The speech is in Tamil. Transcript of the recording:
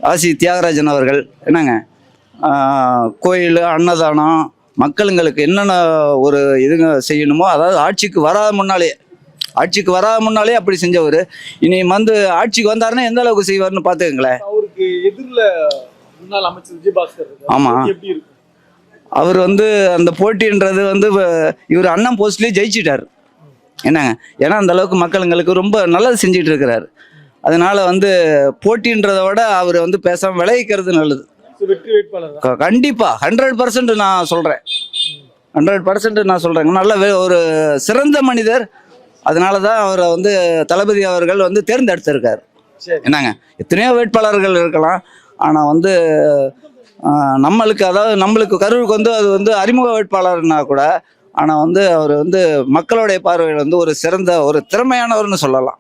ஆசி தியாகராஜன் அவர்கள் என்னங்க கோயில் அன்னதானம் மக்களுங்களுக்கு என்னென்ன ஒரு இதுங்க செய்யணுமோ, அதாவது ஆட்சிக்கு வராத முன்னாலே அப்படி செஞ்சவர். இனி வந்து ஆட்சிக்கு வந்தாருன்னா எந்த அளவுக்கு செய்வார்னு பார்த்துக்கங்களேன். அவருக்கு எதிரில் முன்னாள் அமைச்சர் விஜயபாஸ்கர் ஆமாம், எப்படி இருக்கு? அவர் வந்து அந்த போட்டின்றது வந்து இவர் அண்ணன் போஸ்ட்லேயே ஜெயிச்சிட்டார் என்னங்க. ஏன்னா அந்த அளவுக்கு மக்களுங்களுக்கு ரொம்ப நல்லது செஞ்சிட்டு இருக்கிறாரு. அதனால வந்து போட்டின்றதை விட அவர் வந்து பேசாமல் விளைவிக்கிறது நல்லது. வெற்றி வேட்பாளர் கண்டிப்பா 100% நான் சொல்றேன். 100% நான் சொல்றேங்க. நல்ல ஒரு சிறந்த மனிதர். அதனால தான் அவரை வந்து தளபதி அவர்கள் வந்து தேர்ந்தெடுத்திருக்காரு என்னங்க. எத்தனையோ வேட்பாளர்கள் இருக்கலாம், ஆனால் வந்து நம்மளுக்கு, அதாவது நம்மளுக்கு கரூருக்கு வந்து அது வந்து அறிமுக வேட்பாளர்னா கூட, ஆனால் வந்து அவர் வந்து மக்களுடைய பார்வையில் வந்து ஒரு சிறந்த ஒரு திறமையானவர்னு சொல்லலாம்.